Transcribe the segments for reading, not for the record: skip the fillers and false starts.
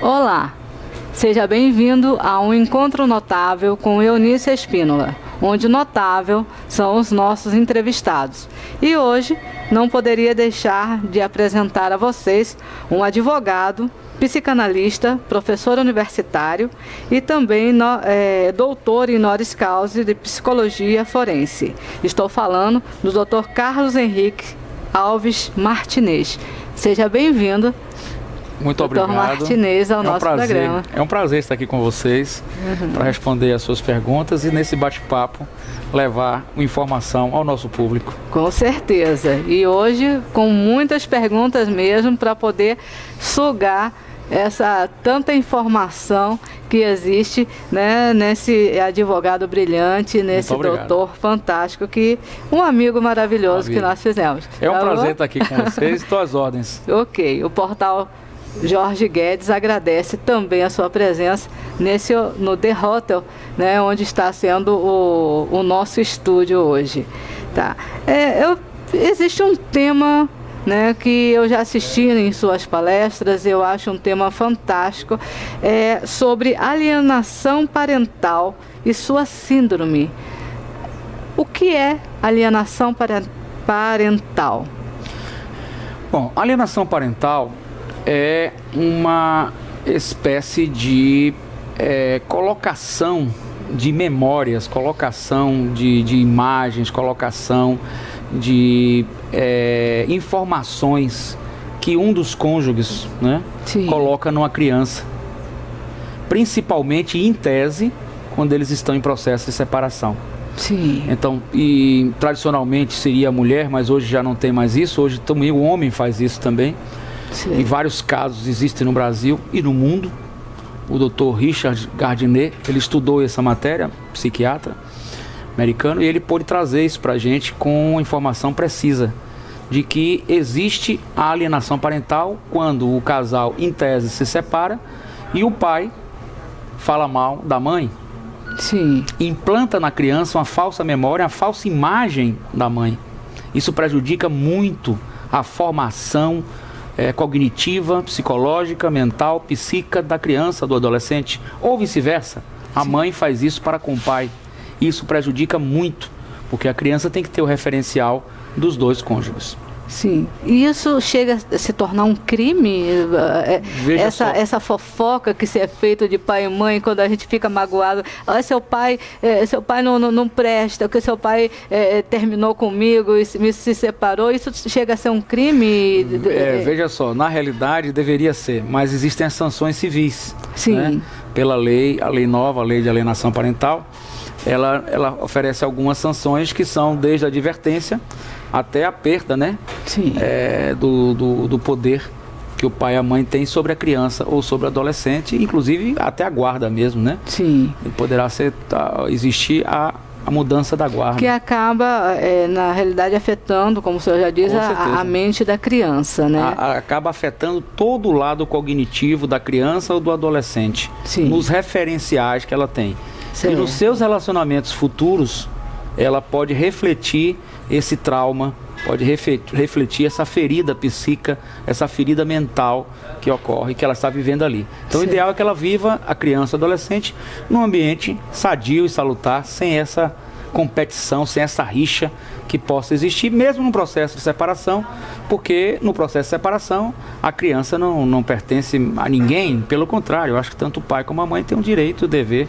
Olá, seja bem-vindo a um encontro notável com Eunice Espínola, onde notável são os nossos entrevistados. E hoje não poderia deixar de apresentar a vocês um advogado, psicanalista, professor universitário e também doutor honoris causa de psicologia forense. Estou falando do Dr. Carlos Henrique Alves Martinez. Seja bem-vindo. Muito obrigado. Dr. Martinez, ao nosso programa. É um prazer estar aqui com vocês para responder as suas perguntas e nesse bate-papo levar informação ao nosso público. Com certeza. E hoje com muitas perguntas mesmo para poder sugar essa tanta informação que existe, né, nesse advogado brilhante, nesse doutor fantástico, um amigo maravilhoso que nós fizemos. É um prazer estar aqui com vocês, estou às ordens. Ok, o portal Jorge Guedes agradece também a sua presença no The Hotel, né, onde está sendo o nosso estúdio hoje. Tá. Existe um tema, né, que eu já assisti em suas palestras, eu acho um tema fantástico, sobre alienação parental e sua síndrome. O que é alienação parental? Bom, alienação parental é uma espécie de colocação de memórias, colocação de imagens, colocação de informações que um dos cônjuges, né, coloca numa criança, principalmente em tese, quando eles estão em processo de separação. Sim. Então, tradicionalmente seria a mulher, mas hoje já não tem mais isso, hoje também o homem faz isso também. Sim. E vários casos existem no Brasil e no mundo. O Dr. Richard Gardiner, ele estudou essa matéria, psiquiatra americano, e ele pôde trazer isso para a gente com informação precisa de que existe a alienação parental quando o casal, em tese, se separa e o pai fala mal da mãe. Sim. Implanta na criança uma falsa memória, uma falsa imagem da mãe. Isso prejudica muito a formação cognitiva, psicológica, mental, psíquica da criança, do adolescente, ou vice-versa. A mãe faz isso para com o pai. Isso prejudica muito, porque a criança tem que ter o referencial dos dois cônjuges. Sim. E isso chega a se tornar um crime? Essa fofoca que se é feita de pai e mãe quando a gente fica magoado. Ah, seu pai não presta, porque seu pai terminou comigo e se separou. Isso chega a ser um crime? Veja só, na realidade deveria ser, mas existem as sanções civis. Sim. Né? Pela lei, a lei nova, a lei de alienação parental, ela oferece algumas sanções que são desde a advertência até a perda, né? Sim. Do poder que o pai e a mãe têm sobre a criança ou sobre o adolescente, inclusive até a guarda mesmo, né? Sim. E poderá existir a mudança da guarda. Que acaba, na realidade, afetando, como o senhor já diz, a mente da criança, né? Acaba afetando todo o lado cognitivo da criança ou do adolescente. Sim. Nos referenciais que ela tem. Certo. E nos seus relacionamentos futuros, ela pode refletir esse trauma, pode refletir essa ferida psíquica, essa ferida mental que ocorre, que ela está vivendo ali. Então, o ideal é que ela viva, a criança, adolescente, num ambiente sadio e salutar, sem essa competição, sem essa rixa que possa existir, mesmo no processo de separação, porque no processo de separação a criança não pertence a ninguém, pelo contrário, eu acho que tanto o pai como a mãe têm o direito, o dever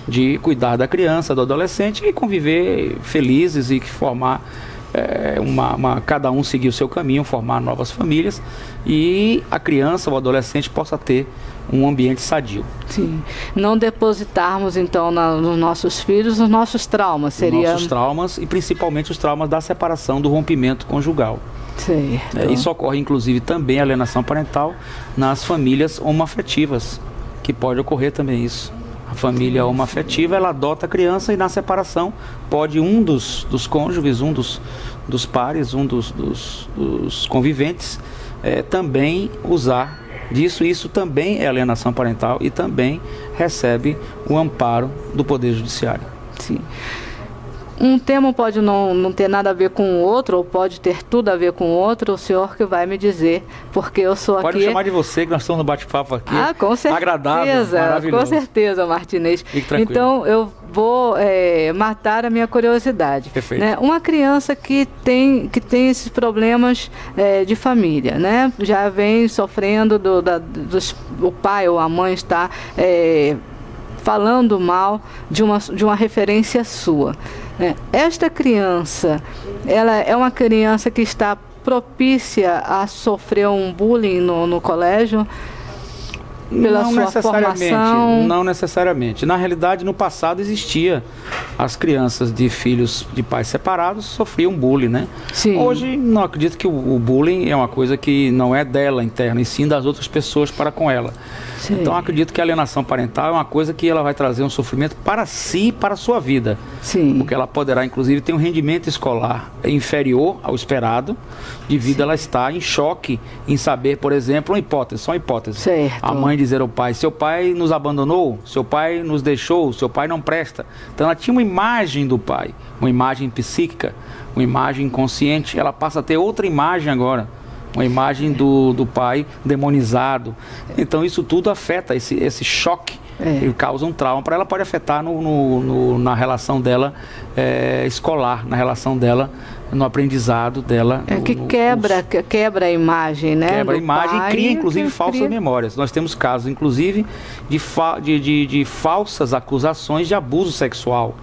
de cuidar da criança, do adolescente e conviver felizes e formar cada um seguir o seu caminho, formar novas famílias e a criança ou adolescente possa ter um ambiente sadio. Sim. Não depositarmos então nos nossos filhos os nossos traumas, seria... Nossos traumas e principalmente os traumas da separação, do rompimento conjugal. Certo. Isso ocorre inclusive também a alienação parental nas famílias homoafetivas, que pode ocorrer também isso. A família homoafetiva, ela adota a criança e na separação pode um dos cônjuges, um dos pares, um dos conviventes também usar disso. Isso também é alienação parental e também recebe o amparo do Poder Judiciário. Sim. Um tema pode não ter nada a ver com o outro, ou pode ter tudo a ver com o outro, o senhor que vai me dizer, porque eu sou pode aqui... me chamar de você, que nós estamos no bate-papo aqui. Ah, com certeza. Agradável, maravilhoso. Com certeza, Martinez. Fique tranquilo. Então, eu vou matar a minha curiosidade. Perfeito. Né? Uma criança que tem esses problemas de família, né? Já vem sofrendo, o pai ou a mãe está... falando mal de uma referência sua. Esta criança, ela é uma criança que está propícia a sofrer um bullying no colégio? Pela não sua necessariamente, formação? Não necessariamente. Na realidade, no passado existia. As crianças de filhos de pais separados sofriam bullying, né? Sim. Hoje, não acredito que o bullying é uma coisa que não é dela interna, e sim das outras pessoas para com ela. Sim. Então, acredito que a alienação parental é uma coisa que ela vai trazer um sofrimento para si e para a sua vida. Sim. Porque ela poderá, inclusive, ter um rendimento escolar inferior ao esperado, devido a ela estar em choque em saber, por exemplo, só uma hipótese. Certo. A mãe dizer ao pai: seu pai nos abandonou, seu pai nos deixou, seu pai não presta. Então ela tinha uma imagem do pai, uma imagem psíquica, uma imagem inconsciente. Ela passa a ter outra imagem agora, uma imagem do pai demonizado. Então isso tudo afeta, esse choque, ele causa um trauma para ela, pode afetar na relação dela escolar, na relação dela no aprendizado dela. Que quebra a imagem, né? Quebra a imagem e cria, inclusive, falsas cria... memórias. Nós temos casos, inclusive, de falsas acusações de abuso sexual.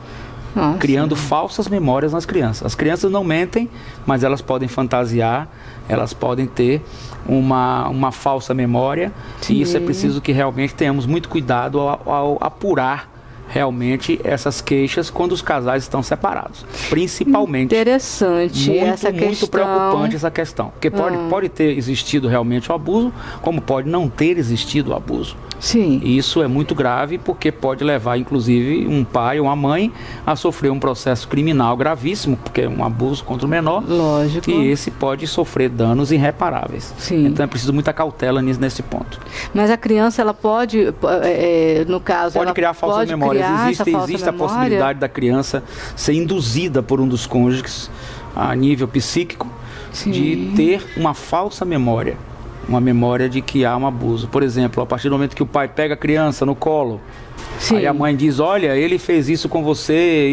Nossa. Criando falsas memórias nas crianças. As crianças não mentem, mas elas podem fantasiar, elas podem ter uma falsa memória. Sim. E isso é preciso que realmente tenhamos muito cuidado ao apurar realmente essas queixas quando os casais estão separados, principalmente. Interessante essa questão. Muito preocupante essa questão, porque pode ter existido realmente o abuso, como pode não ter existido o abuso. Sim. E isso é muito grave, porque pode levar, inclusive, um pai ou uma mãe a sofrer um processo criminal gravíssimo, porque é um abuso contra o menor. Lógico. E esse pode sofrer danos irreparáveis. Sim. Então é preciso muita cautela nesse ponto. Mas a criança, ela pode, no caso... Pode criar falsas memórias. Existe a possibilidade da criança ser induzida por um dos cônjuges, a nível psíquico, sim, de ter uma falsa memória. Uma memória de que há um abuso. Por exemplo, a partir do momento que o pai pega a criança no colo, sim, aí a mãe diz: olha, ele fez isso com você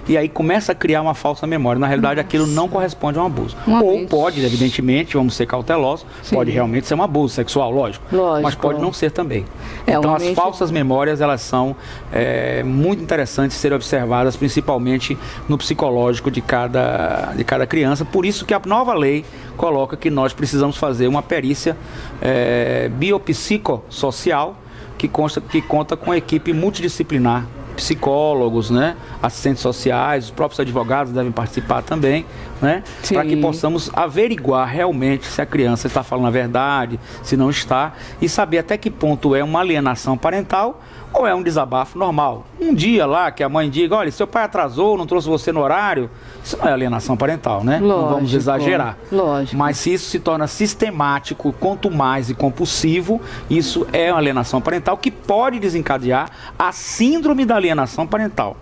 e aí começa a criar uma falsa memória. Na realidade, aquilo não corresponde a um abuso. Ou pode, evidentemente, vamos ser cautelosos, sim, pode realmente ser um abuso sexual, lógico. Mas pode não ser também. Então, as falsas memórias, elas são muito interessantes serem observadas, principalmente no psicológico de cada criança. Por isso que a nova lei coloca que nós precisamos fazer uma perícia biopsicossocial, que conta com a equipe multidisciplinar, psicólogos, né, assistentes sociais, os próprios advogados devem participar também, né, para que possamos averiguar realmente se a criança está falando a verdade, se não está, e saber até que ponto é uma alienação parental ou é um desabafo normal. Um dia lá que a mãe diga: olha, seu pai atrasou, não trouxe você no horário, isso não é alienação parental, né? Lógico, não vamos exagerar. Lógico. Mas se isso se torna sistemático, contumaz e compulsivo, isso é uma alienação parental que pode desencadear a síndrome da alienação parental,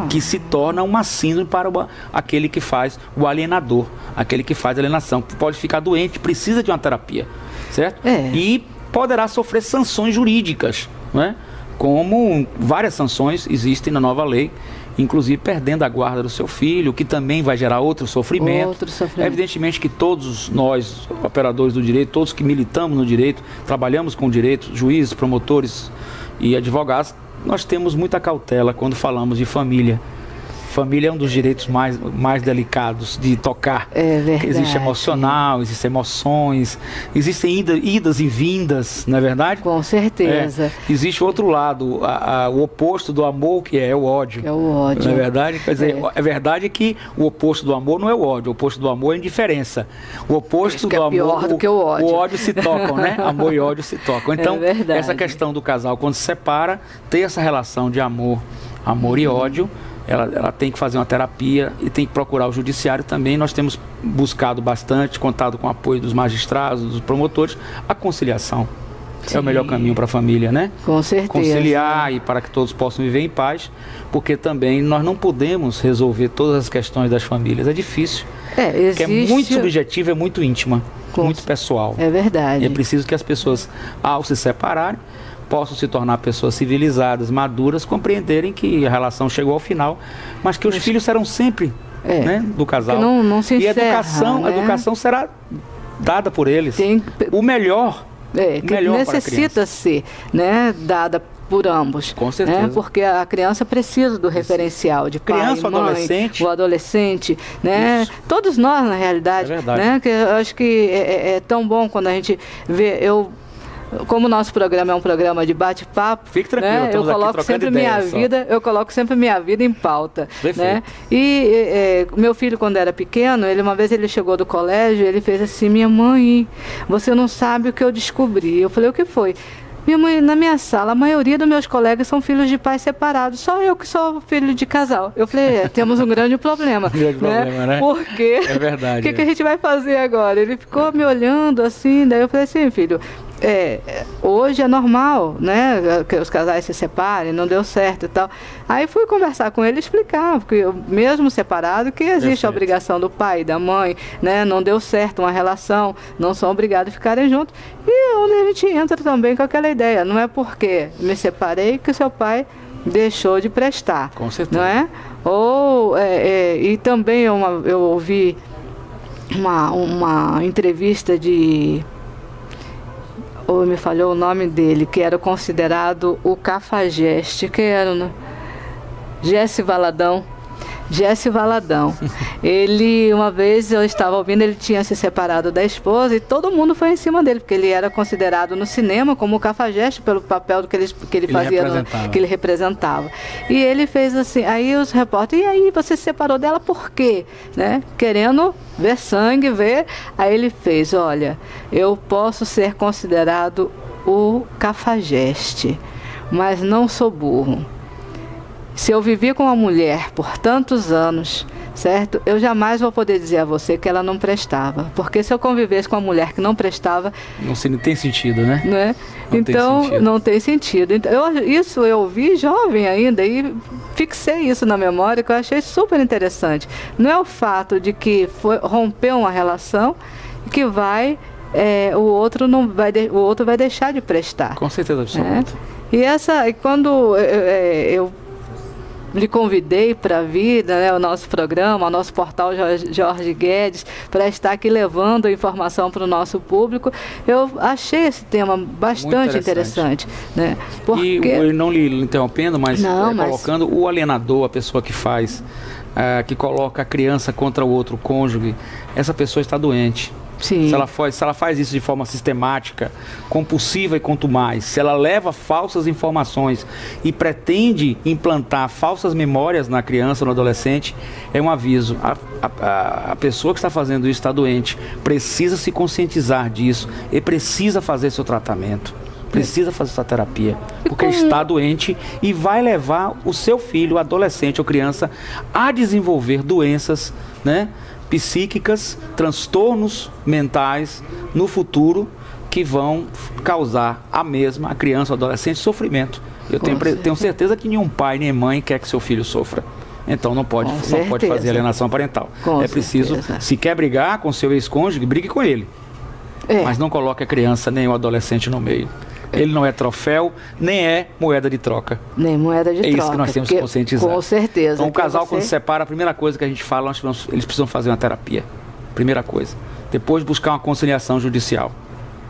que se torna uma síndrome para aquele que faz o alienador, aquele que faz a alienação. Pode ficar doente, precisa de uma terapia, certo? E poderá sofrer sanções jurídicas, não é? Como várias sanções existem na nova lei, inclusive perdendo a guarda do seu filho, que também vai gerar outro sofrimento. Evidentemente que todos nós, operadores do direito, todos que militamos no direito, trabalhamos com o direito, juízes, promotores e advogados, nós temos muita cautela quando falamos de família. Família é um dos direitos mais delicados de tocar. É verdade. Existe emocional, existem emoções, existem idas e vindas, não é verdade? Com certeza. Existe o outro lado, o oposto do amor, que é o ódio. É o ódio. Não é verdade? Quer dizer, é verdade que o oposto do amor não é o ódio, o oposto do amor é a indiferença. O oposto do amor, pior do que o ódio. O ódio se tocam, né? Amor e ódio se tocam. Então, essa questão do casal, quando se separa, ter essa relação de amor e ódio, ela tem que fazer uma terapia e tem que procurar o judiciário também. Nós temos buscado bastante, contado com o apoio dos magistrados, dos promotores, a conciliação. Sim. É o melhor caminho para a família, né? Com certeza. Conciliar e para que todos possam viver em paz, porque também nós não podemos resolver todas as questões das famílias. É difícil. Porque é muito subjetivo, é muito íntima, muito pessoal. É verdade. E é preciso que as pessoas, ao se separarem, possam se tornar pessoas civilizadas, maduras, compreenderem que a relação chegou ao final, mas que os filhos serão sempre né, do casal. Que não se encerra, e a educação será dada por eles. O melhor. Que necessita ser, né, dada por ambos. Com certeza. Né? Porque a criança precisa do referencial de criança, pai, mãe, adolescente. O adolescente, né? Isso. Todos nós, na realidade. É verdade. Né? Que eu acho que é tão bom quando a gente vê... Como o nosso programa é um programa de bate-papo, fique tranquilo, né? Eu coloco sempre minha vida em pauta. Né? E meu filho, quando era pequeno, uma vez ele chegou do colégio, ele fez assim: minha mãe, você não sabe o que eu descobri. Eu falei: o que foi? Minha mãe, na minha sala, a maioria dos meus colegas são filhos de pais separados. Só eu que sou filho de casal. Eu falei: temos um grande problema. Né? Porque é verdade. O que a gente vai fazer agora? Ele ficou me olhando assim, daí eu falei assim: filho, hoje é normal, né, que os casais se separem, não deu certo e tal. Aí fui conversar com ele e explicar, porque mesmo separado, que existe a obrigação do pai e da mãe, né, não deu certo uma relação, não são obrigados a ficarem juntos. E onde a gente entra também com aquela ideia, não é porque me separei que o seu pai deixou de prestar. Com certeza. Não é? E também eu ouvi uma entrevista me falhou o nome dele, que era considerado o cafajeste, que era Jesse Valadão. Ele, uma vez eu estava ouvindo, ele tinha se separado da esposa e todo mundo foi em cima dele, porque ele era considerado no cinema como o cafajeste pelo papel que ele fazia, que ele representava. E ele fez assim, aí os repórteres: e aí, você se separou dela por quê? Né? Querendo ver sangue, Aí ele fez: olha, eu posso ser considerado o cafajeste, mas não sou burro. Se eu vivi com uma mulher por tantos anos, certo? Eu jamais vou poder dizer a você que ela não prestava. Porque se eu convivesse com uma mulher que não prestava... Não tem sentido, né? Não é? Não tem sentido. Então, eu ouvi jovem ainda e fixei isso na memória, que eu achei super interessante. Não é o fato de que rompeu uma relação que o outro vai deixar de prestar. Com certeza absoluta. E quando eu lhe convidei para vir, né, o nosso programa, o nosso portal Jorge Guedes, para estar aqui levando a informação para o nosso público, eu achei esse tema bastante interessante. Né? Porque... E não lhe interrompendo, mas colocando o alienador, a pessoa que que coloca a criança contra o outro cônjuge, essa pessoa está doente. Sim. Se ela faz isso de forma sistemática, compulsiva e contumaz, se ela leva falsas informações e pretende implantar falsas memórias na criança ou no adolescente, é um aviso. A pessoa que está fazendo isso está doente, precisa se conscientizar disso e precisa fazer seu tratamento. Precisa fazer sua terapia, porque está doente e vai levar o seu filho, adolescente ou criança, a desenvolver doenças, né, psíquicas, transtornos mentais no futuro, que vão causar a criança ou adolescente sofrimento. Eu tenho certeza que nenhum pai nem mãe quer que seu filho sofra. Então não pode fazer alienação parental. É preciso, se quer brigar com seu ex-cônjuge, brigue com ele. Mas não coloque a criança nem o adolescente no meio. Ele não é troféu, nem é moeda de troca. Nem moeda de troca. É isso que nós temos que conscientizar. Com certeza. Então o casal, quando se separa, a primeira coisa que a gente fala, eles precisam fazer uma terapia. Primeira coisa. Depois buscar uma conciliação judicial.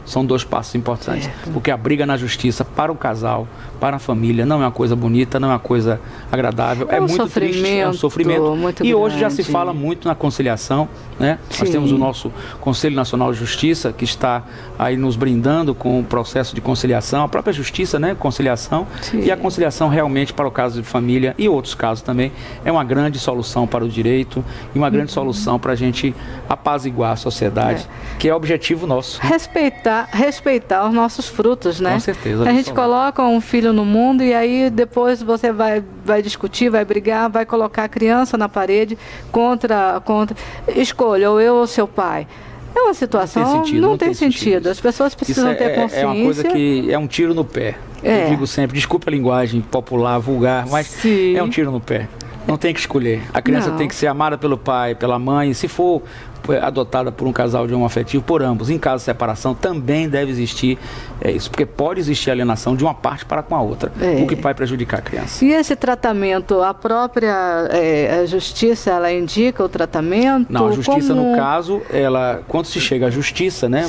são 2 passos importantes. Porque a briga na justiça para o casal, para a família, não é uma coisa bonita, não é uma coisa agradável, é muito triste, é um sofrimento. E hoje já se fala muito na conciliação, né? Nós temos o nosso Conselho Nacional de Justiça, que está aí nos brindando com o processo de conciliação, a própria justiça, né? Conciliação. E a conciliação realmente para o caso de família e outros casos também é uma grande solução para o direito e uma grande solução para a gente apaziguar a sociedade, que é o objetivo nosso. Respeitar os nossos frutos, né? Com certeza. A gente coloca um filho no mundo e aí depois você vai discutir, vai brigar, vai colocar a criança na parede contra escolha, ou eu ou seu pai. É uma situação, não tem sentido. As pessoas precisam ter consciência. É uma coisa que é um tiro no pé. Eu digo sempre, desculpa a linguagem popular, vulgar, mas é um tiro no pé. Não tem que escolher. A criança tem que ser amada pelo pai, pela mãe. Se for adotada por um casal de homoafetivo, por ambos. Em caso de separação, também deve existir isso, porque pode existir alienação de uma parte para com a outra, o que vai prejudicar a criança. E esse tratamento, a própria a justiça, ela indica o tratamento? Não, a justiça, no caso, quando se chega à justiça, né,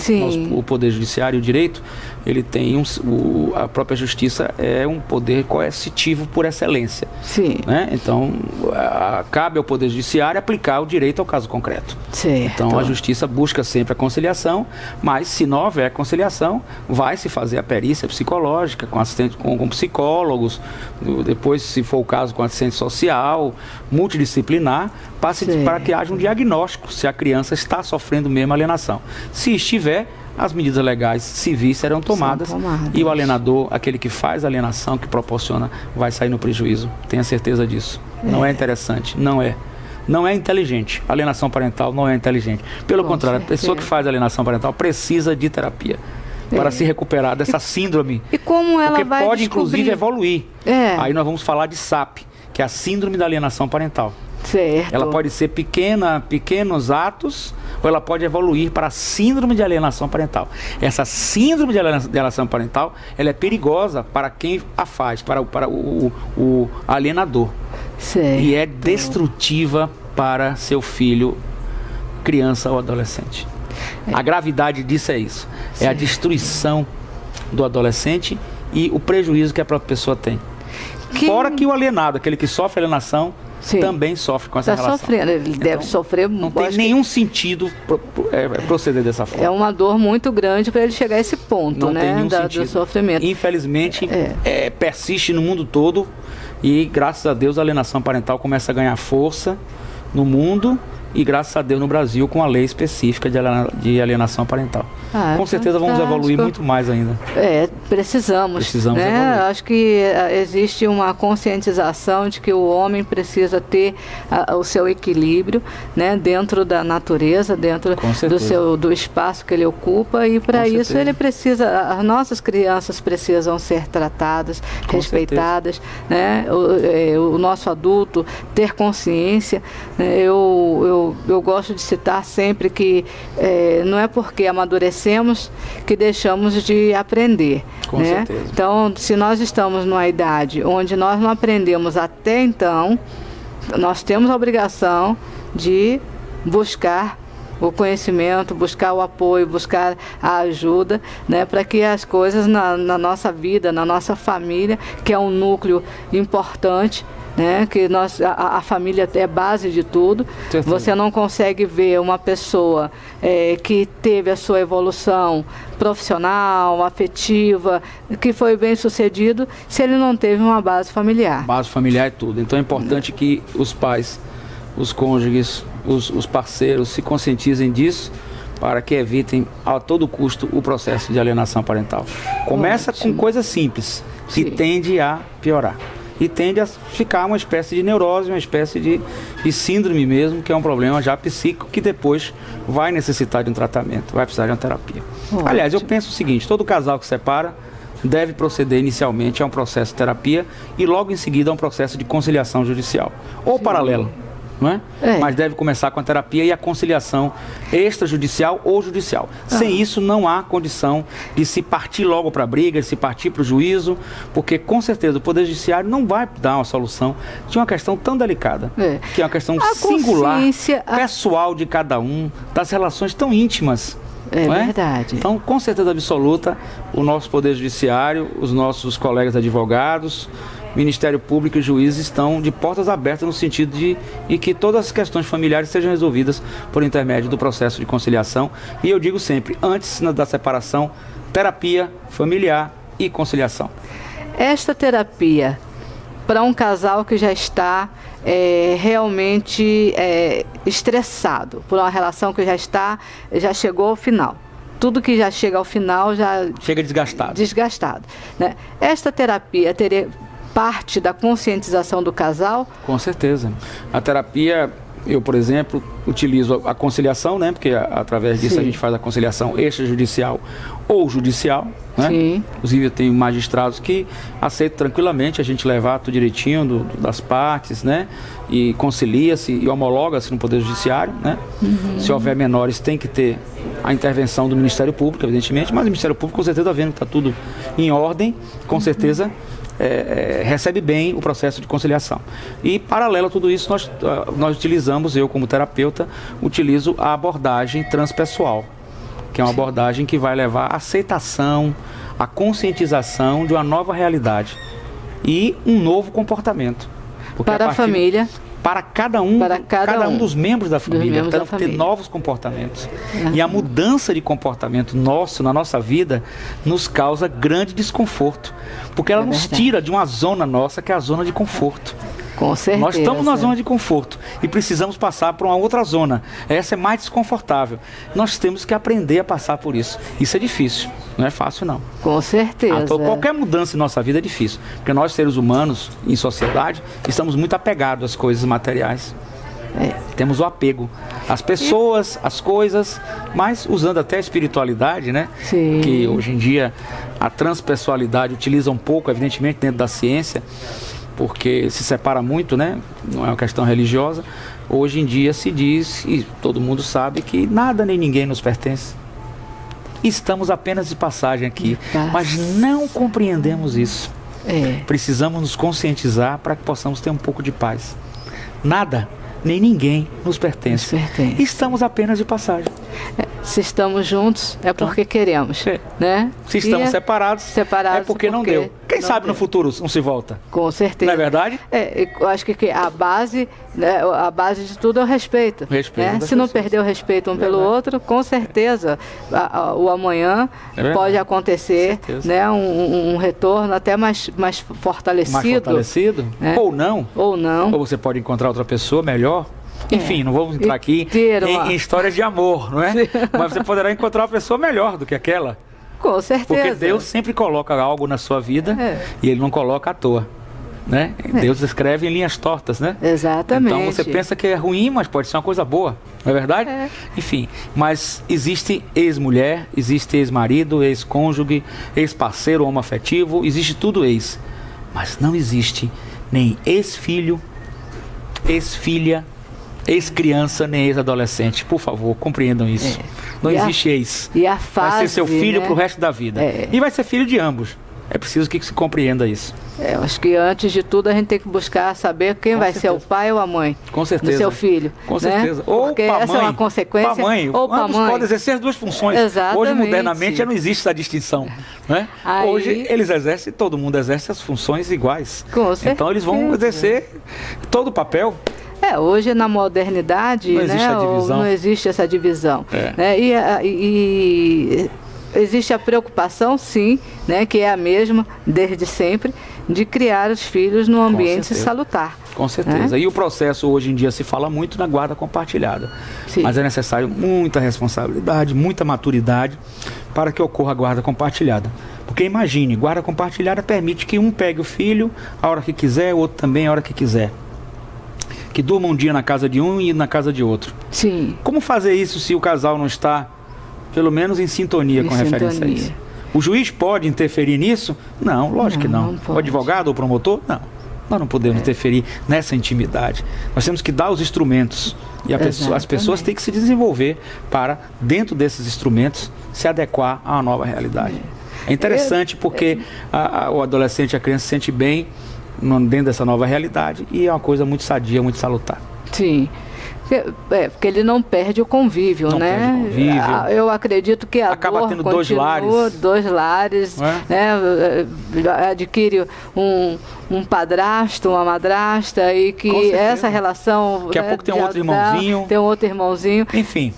o Poder Judiciário e o direito, ele tem a própria justiça é um poder coercitivo por excelência. Né? Então, cabe ao Poder Judiciário aplicar o direito ao caso concreto. Então, a justiça busca sempre a conciliação, mas se não houver conciliação, vai se fazer a perícia psicológica com psicólogos, depois, se for o caso, com assistente social, multidisciplinar, para que haja um diagnóstico se a criança está sofrendo mesmo alienação. Se estiver, as medidas legais civis serão tomadas e o alienador, aquele que faz a alienação, que proporciona, vai sair no prejuízo. Tenha certeza disso. Não é interessante, não é. Não é inteligente. A alienação parental não é inteligente. Pelo contrário, a pessoa que faz alienação parental precisa de terapia para se recuperar dessa síndrome. E como ela vai pode, inclusive, evoluir. Aí nós vamos falar de SAP, que é a síndrome da alienação parental. Ela pode ser pequenos atos, ou ela pode evoluir para a síndrome de alienação parental. Essa síndrome de alienação parental, ela é perigosa para quem a faz, para o alienador. E é destrutiva para seu filho, criança ou adolescente. A gravidade disso é isso. É a destruição do adolescente e o prejuízo que a própria pessoa tem. Fora que o alienado, aquele que sofre alienação, também sofre com essa relação. Sofrendo, ele deve sofrer. Não tem nenhum sentido proceder dessa forma. É uma dor muito grande para ele chegar a esse ponto, não tem nenhum sentido. Do sofrimento. Infelizmente, persiste no mundo todo e, graças a Deus, a alienação parental começa a ganhar força no mundo e, graças a Deus, no Brasil, com a lei específica de alienação parental. Com certeza vamos evoluir muito mais ainda. Precisamos evoluir. Acho que existe uma conscientização de que o homem precisa ter o seu equilíbrio, né, dentro da natureza, dentro do espaço que ele ocupa, e para isso ele precisa, as nossas crianças precisam ser tratadas, respeitadas, né, o nosso adulto ter consciência. Eu gosto de citar sempre que não é porque amadurecemos que deixamos de aprender. Com certeza. Então, se nós estamos numa idade onde nós não aprendemos até então, nós temos a obrigação de buscar o conhecimento, buscar o apoio, buscar a ajuda, né, para que as coisas na nossa vida, na nossa família, que é um núcleo importante, né, que a família é base de tudo. Você não consegue ver uma pessoa que teve a sua evolução profissional, afetiva, que foi bem sucedido, se ele não teve uma base familiar. Base familiar é tudo. Então é importante que os pais, os cônjuges, os parceiros se conscientizem disso, para que evitem a todo custo o processo de alienação parental. Começa com coisas simples, que tende a piorar. E tende a ficar uma espécie de neurose, uma espécie de síndrome mesmo, que é um problema já psíquico, que depois vai necessitar de um tratamento, vai precisar de uma terapia. Aliás, eu penso o seguinte: todo casal que separa deve proceder inicialmente a um processo de terapia e logo em seguida a um processo de conciliação judicial, ou paralelo. Não é? Mas deve começar com a terapia e a conciliação extrajudicial ou judicial. Sem isso, não há condição de se partir logo para a briga, de se partir para o juízo, porque, com certeza, o Poder Judiciário não vai dar uma solução de uma questão tão delicada, que é uma questão singular, pessoal de cada um, das relações tão íntimas É não é? verdade. Então, com certeza absoluta, o nosso Poder Judiciário, os nossos colegas advogados, Ministério Público e juízes estão de portas abertas no sentido de que todas as questões familiares sejam resolvidas por intermédio do processo de conciliação. E eu digo sempre, antes da separação, terapia familiar e conciliação. Esta terapia, para um casal que já está realmente estressado, por uma relação que já chegou ao final. Tudo que já chega ao final já... Chega desgastado. Desgastado, né? Esta terapia teria parte da conscientização do casal? Com certeza. A terapia, eu, por exemplo, utilizo a conciliação, né? Porque através disso a gente faz a conciliação extrajudicial ou judicial, né? Sim. Inclusive eu tenho magistrados que aceitam tranquilamente a gente levar tudo direitinho das partes, né? E concilia-se e homologa-se no Poder Judiciário, né? Se houver menores, tem que ter a intervenção do Ministério Público, evidentemente, mas o Ministério Público com certeza vendo que está tudo em ordem, com certeza recebe bem o processo de conciliação. E paralelo a tudo isso, nós utilizamos, eu como terapeuta, utilizo a abordagem transpessoal, que é uma abordagem que vai levar à aceitação, à conscientização de uma nova realidade e um novo comportamento. Porque para a família... Para cada um dos membros da família, tem que ter novos comportamentos. E a mudança de comportamento na nossa vida, nos causa grande desconforto. Porque ela nos tira de uma zona nossa, que é a zona de conforto. Com certeza. Nós estamos na zona de conforto e precisamos passar para uma outra zona. Essa é mais desconfortável. Nós temos que aprender a passar por isso. Isso é difícil, não é fácil não. Com certeza. Então, qualquer mudança em nossa vida é difícil. Porque nós, seres humanos, em sociedade, estamos muito apegados às coisas materiais. Temos o apego às pessoas, às coisas, mas usando até a espiritualidade, né? Sim. Que hoje em dia a transpessoalidade utiliza um pouco, evidentemente, dentro da ciência, porque se separa muito, né? Não é uma questão religiosa. Hoje em dia se diz, e todo mundo sabe, que nada nem ninguém nos pertence. Estamos apenas de passagem aqui, mas não compreendemos isso. Precisamos nos conscientizar para que possamos ter um pouco de paz. Nada nem ninguém nos pertence. Estamos apenas de passagem. Se estamos juntos, é porque queremos. Né? Se estamos separados, é porque não deu. Quem sabe no futuro não se volta? Com certeza. Não é verdade? Eu acho que a base, né, a base de tudo é o respeito. Né? Se não perder o respeito um pelo outro, com certeza o amanhã pode acontecer, né, um retorno até mais fortalecido. Mais fortalecido? Né? Ou não. Ou não. Ou você pode encontrar outra pessoa melhor. Enfim, não vamos entrar aqui em histórias de amor, não é? Mas você poderá encontrar uma pessoa melhor do que aquela. Com certeza. Porque Deus sempre coloca algo na sua vida e Ele não coloca à toa. Né? Deus escreve em linhas tortas, né? Exatamente. Então você pensa que é ruim, mas pode ser uma coisa boa, não é verdade? Enfim, mas existe ex-mulher, existe ex-marido, ex-cônjuge, ex-parceiro homoafetivo, existe tudo ex. Mas não existe nem ex-filho, ex-filha, ex-criança, nem ex-adolescente. Por favor, compreendam isso. Não existe ex. E a fase, vai ser seu filho, né, pro resto da vida. E vai ser filho de ambos. É preciso que se compreenda isso. Eu acho que antes de tudo a gente tem que buscar saber quem vai ser o pai ou a mãe. Com certeza. Do seu filho. Com certeza. Ou porque pra essa mãe, é uma consequência. Pra mãe. Ou pra mãe. Podem exercer as duas funções. Exatamente. Hoje, modernamente, já não existe essa distinção. Né? Hoje, eles exercem, todo mundo exerce as funções iguais. Com certeza. Então, eles vão exercer todo o papel. Hoje na modernidade não existe, não existe essa divisão. Né? E existe a preocupação, sim, né, que é a mesma desde sempre, de criar os filhos num ambiente salutar. Com certeza. E o processo hoje em dia se fala muito na guarda compartilhada. Sim. Mas é necessário muita responsabilidade, muita maturidade para que ocorra a guarda compartilhada. Porque imagine, guarda compartilhada permite que um pegue o filho a hora que quiser, o outro também a hora que quiser. Que durma um dia na casa de um e na casa de outro. Sim. Como fazer isso se o casal não está, pelo menos, em sintonia com referência a isso? O juiz pode interferir nisso? Não, lógico que não. O advogado ou o promotor? Não. Nós não podemos interferir nessa intimidade. Nós temos que dar os instrumentos. E as pessoas têm que se desenvolver para, dentro desses instrumentos, se adequar a uma nova realidade. É interessante porque o adolescente, a criança se sente bem dentro dessa nova realidade e é uma coisa muito sadia, muito salutar. Sim. Porque ele não perde o convívio, né? Perde o convívio. Eu acredito que a acaba dor tendo continua, dois lares, né? Adquire um padrasto, uma madrasta, e que essa relação... Daqui a pouco tem um outro irmãozinho. Tem um outro irmãozinho. Enfim.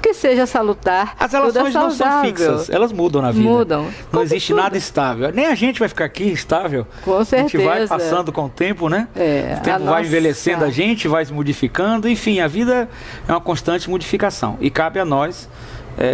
Que seja salutar. As relações não são fixas, elas mudam na vida. Mudam. Não existe nada estável. Nem a gente vai ficar aqui estável. Com certeza. A gente vai passando com o tempo, né? O tempo vai envelhecendo a gente, vai se modificando. Enfim, a vida é uma constante modificação. E cabe a nós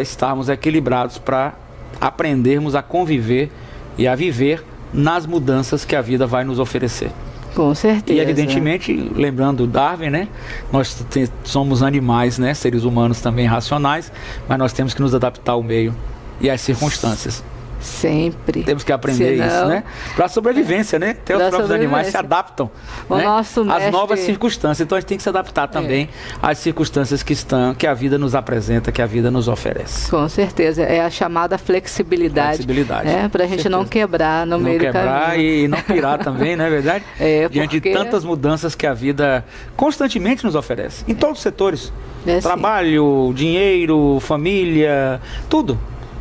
estarmos equilibrados para aprendermos a conviver e a viver nas mudanças que a vida vai nos oferecer. Com certeza. E evidentemente, lembrando Darwin, né? Nós somos animais, né? Seres humanos também racionais, mas nós temos que nos adaptar ao meio e às circunstâncias. Sempre. Temos que aprender isso, né? Para a sobrevivência, né? Até os próprios animais se adaptam, né? Às novas circunstâncias. Então a gente tem que se adaptar também às circunstâncias que a vida nos apresenta, que a vida nos oferece. Com certeza. É a chamada flexibilidade. Flexibilidade. Para a gente não quebrar no meio do caminho. Não quebrar e não pirar também, não é verdade? Diante de tantas mudanças que a vida constantemente nos oferece. Em todos os setores. Trabalho, dinheiro, família, tudo.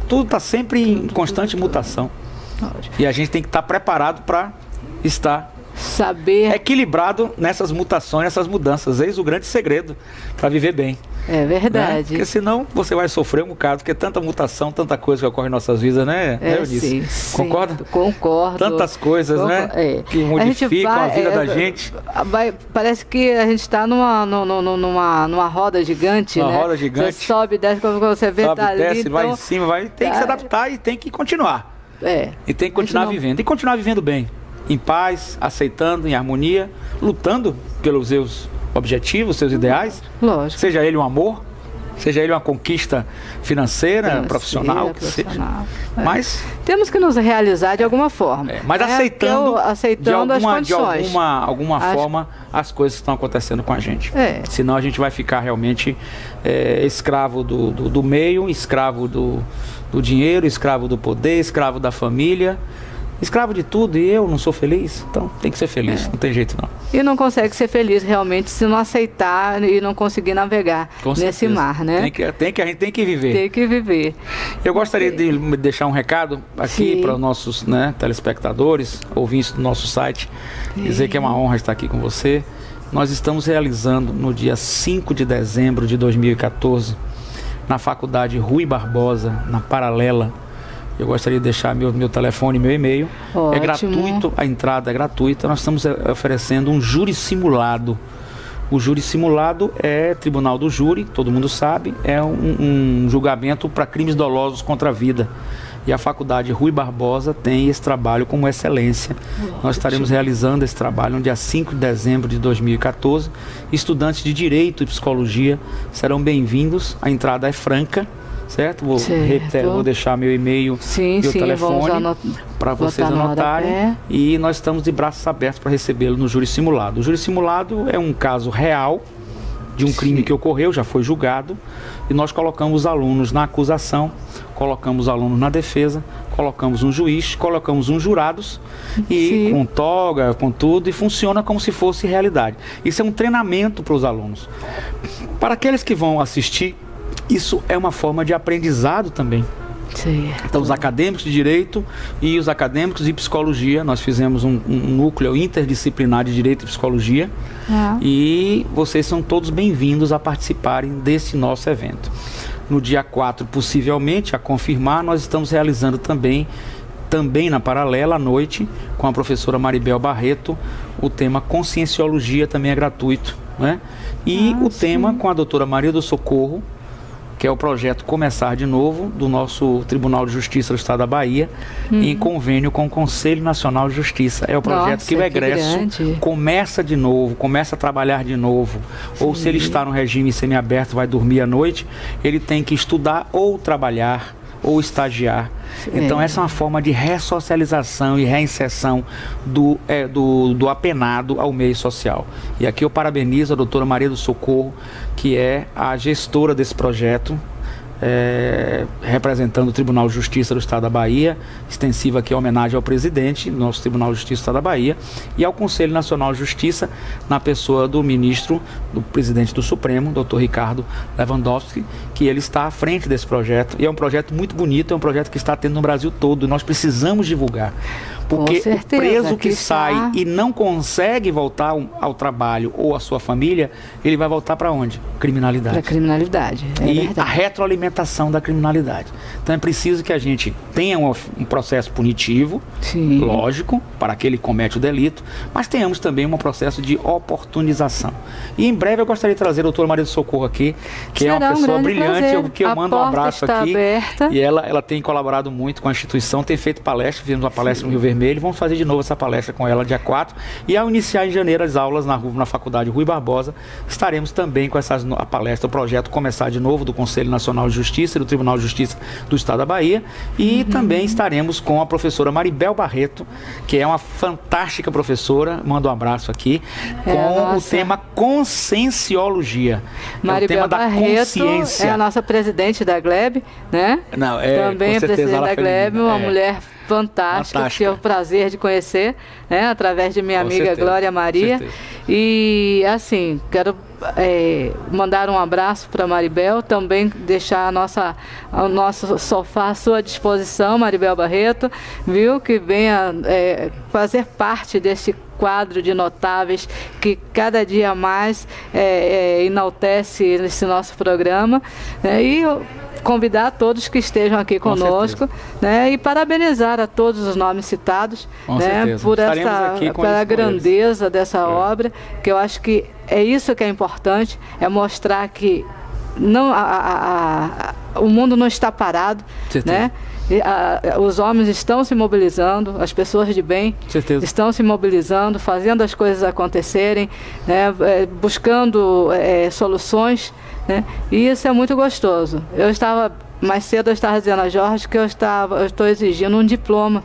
Tudo está sempre em constante mutação. E a gente tem que estar preparado para estar equilibrado nessas mutações, nessas mudanças. Eis o grande segredo para viver bem. É verdade. Né? Porque senão você vai sofrer um bocado, porque é tanta mutação, tanta coisa que ocorre em nossas vidas, né? Sim, concorda? Concordo. Tantas coisas, né? Que modificam a vida da gente. Parece que a gente está numa roda gigante, né? Roda gigante. Você sobe e desce, quando você vê, sobe, tá ali. Desce, então... vai em cima, tem que se adaptar e tem que continuar. E tem que continuar vivendo. E continuar vivendo bem. Em paz, aceitando, em harmonia, lutando pelos seus objetivos, seus ideais. Lógico. Seja ele um amor, seja ele uma conquista financeira, profissional, que seja. Mas temos que nos realizar de alguma forma. Mas aceitando as condições. De alguma forma as coisas que estão acontecendo com a gente. Senão a gente vai ficar realmente escravo do meio, escravo do dinheiro, escravo do poder, escravo da família. Escravo de tudo, e eu não sou feliz, então tem que ser feliz, não tem jeito não. E não consegue ser feliz realmente se não aceitar e não conseguir navegar nesse mar, né? A gente tem que viver. Tem que viver. Eu gostaria de deixar um recado aqui para os nossos telespectadores, ouvintes do nosso site, dizer que é uma honra estar aqui com você. Nós estamos realizando no dia 5 de dezembro de 2014, na Faculdade Rui Barbosa, na Paralela. Eu gostaria de deixar meu telefone, meu e-mail. Ótimo. É gratuito, a entrada é gratuita. Nós estamos oferecendo um júri simulado. O júri simulado é tribunal do júri, todo mundo sabe, é um julgamento para crimes dolosos contra a vida. E a Faculdade Rui Barbosa tem esse trabalho como excelência. Nós estaremos realizando esse trabalho no dia 5 de dezembro de 2014. Estudantes de Direito e Psicologia serão bem-vindos. A entrada é franca. Certo? Vou deixar meu e-mail e o telefone para vocês anotarem. E nós estamos de braços abertos para recebê-lo no júri simulado. O júri simulado é um caso real de um crime que ocorreu, já foi julgado, e nós colocamos os alunos na acusação, colocamos os alunos na defesa, colocamos um juiz, colocamos uns jurados, e com toga, com tudo, e funciona como se fosse realidade. Isso é um treinamento para os alunos. Para aqueles que vão assistir, isso é uma forma de aprendizado também. Então, os acadêmicos de Direito e os acadêmicos de Psicologia, nós fizemos um núcleo interdisciplinar de Direito e Psicologia, e vocês são todos bem-vindos a participarem desse nosso evento. No dia 4, possivelmente, a confirmar, nós estamos realizando também na Paralela, à noite, com a professora Maribel Barreto, o tema Conscienciologia, também é gratuito, né? E o tema com a doutora Maria do Socorro, que é o projeto Começar de Novo, do nosso Tribunal de Justiça do Estado da Bahia, em convênio com o Conselho Nacional de Justiça. É o projeto que o egresso começa de novo, começa a trabalhar de novo. Ou se ele está no regime semiaberto, vai dormir à noite, ele tem que estudar ou trabalhar ou estagiar. Então essa é uma forma de ressocialização e reinserção do apenado ao meio social. E aqui eu parabenizo a doutora Maria do Socorro, que é a gestora desse projeto. representando o Tribunal de Justiça do Estado da Bahia, extensiva aqui a homenagem ao presidente do nosso Tribunal de Justiça do Estado da Bahia e ao Conselho Nacional de Justiça, na pessoa do ministro, do presidente do Supremo, Dr. Ricardo Lewandowski, que ele está à frente desse projeto, e é um projeto muito bonito, é um projeto que está tendo no Brasil todo, e nós precisamos divulgar. Porque o preso que sai e não consegue voltar ao trabalho ou à sua família, ele vai voltar para onde? Criminalidade. Para criminalidade. E a retroalimentação da criminalidade. Então é preciso que a gente tenha um processo punitivo, sim, lógico, para aquele que comete o delito, mas tenhamos também um processo de oportunização. E em breve eu gostaria de trazer a doutora Maria do Socorro aqui, que é uma pessoa brilhante, que eu mando um abraço aqui. Aberta. E ela tem colaborado muito com a instituição, tem feito palestras, fizemos uma palestra no Rio Vermelho. Vamos fazer de novo essa palestra com ela dia 4. E ao iniciar em janeiro as aulas na Faculdade Rui Barbosa, estaremos também com a palestra, o projeto Começar de Novo, do Conselho Nacional de Justiça e do Tribunal de Justiça do Estado da Bahia. E também estaremos com a professora Maribel Barreto, que é uma fantástica professora, mando um abraço aqui, com o tema Conscienciologia. Maribel o tema Barreto da consciência. É a nossa presidente da GLEB, né? Não, também é presidente da GLEB, uma mulher fantástica, tive o prazer de conhecer, né, através de minha amiga Glória Maria. E assim, quero mandar um abraço para Maribel, também deixar o nosso sofá à sua disposição, Maribel Barreto, viu, que venha fazer parte deste quadro de notáveis que cada dia mais enaltece esse nosso programa, e convidar todos que estejam aqui conosco, né, e parabenizar a todos os nomes citados, né, por pela grandeza dessa obra, que eu acho que é isso que é importante, é mostrar que não, o mundo não está parado, né? Os homens estão se mobilizando, as pessoas de bem estão se mobilizando, fazendo as coisas acontecerem, né, buscando soluções, né, e isso é muito gostoso. Mais cedo eu estava dizendo a Jorge que eu estou exigindo um diploma.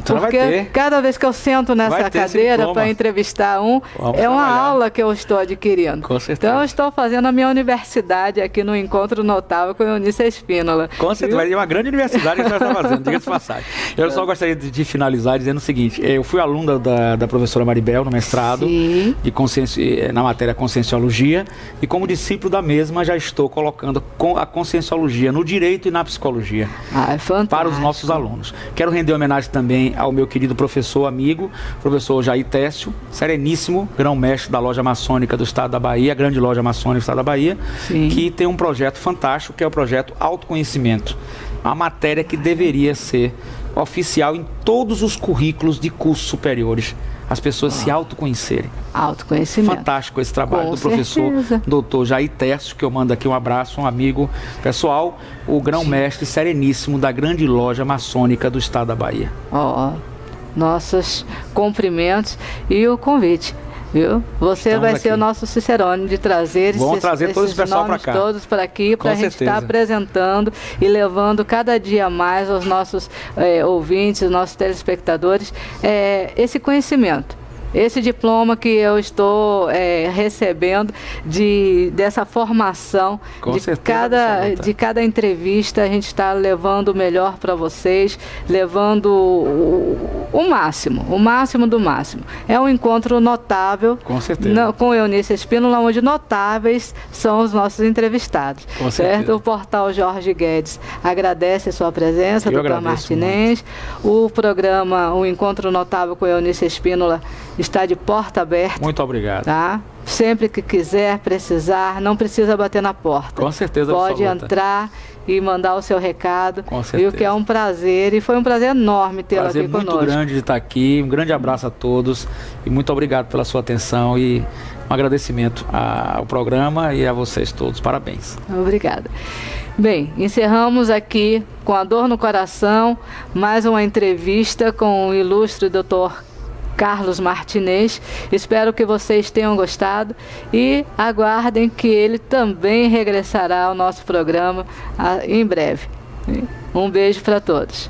Porque cada vez que eu sento nessa cadeira para entrevistar é uma aula que eu estou adquirindo. Com certeza. Então eu estou fazendo a minha universidade aqui no Encontro Notável com a Eunice Espínola. Com certeza, é uma grande universidade que você está fazendo, diga-se de passagem. Eu só gostaria de finalizar dizendo o seguinte: eu fui aluno da professora Maribel no mestrado na matéria Conscienciologia, e como discípulo da mesma já estou colocando a Conscienciologia no direito e na psicologia para os nossos alunos. Quero render homenagem também ao meu querido professor amigo, professor Jair Técio, sereníssimo, grão-mestre da loja maçônica do Estado da Bahia, a grande loja maçônica do Estado da Bahia, que tem um projeto fantástico, que é o projeto Autoconhecimento, uma matéria que deveria ser oficial em todos os currículos de cursos superiores, as pessoas se autoconhecerem. Autoconhecimento. Fantástico esse trabalho do professor doutor Jair Técio, que eu mando aqui um abraço, um amigo pessoal, o grão-mestre sereníssimo da grande loja maçônica do Estado da Bahia. Nossos cumprimentos e o convite. Viu? Você vai ser o nosso cicerone de trazer esses nomes todos para aqui, para a gente estar apresentando e levando cada dia mais aos nossos ouvintes, aos nossos telespectadores, esse conhecimento. Esse diploma que eu estou recebendo dessa formação, de cada entrevista, a gente está levando o melhor para vocês, levando o máximo do máximo. É um encontro notável, com Eunice Espínola, onde notáveis são os nossos entrevistados. Certo? O portal Jorge Guedes agradece a sua presença, doutor Martinez. O programa O Encontro Notável com Eunice Espínola está de porta aberta. Muito obrigado. Tá? Sempre que quiser, precisar, não precisa bater na porta. Com certeza pode entrar e mandar o seu recado. Com certeza. Viu que é um prazer, e foi um prazer enorme tê-la aqui conosco. Muito grande de estar aqui. Um grande abraço a todos e muito obrigado pela sua atenção e um agradecimento ao programa e a vocês todos. Parabéns. Obrigada. Bem, encerramos aqui com a dor no coração mais uma entrevista com o ilustre doutor Carlos Martinez. Espero que vocês tenham gostado e aguardem que ele também regressará ao nosso programa em breve. Um beijo para todos.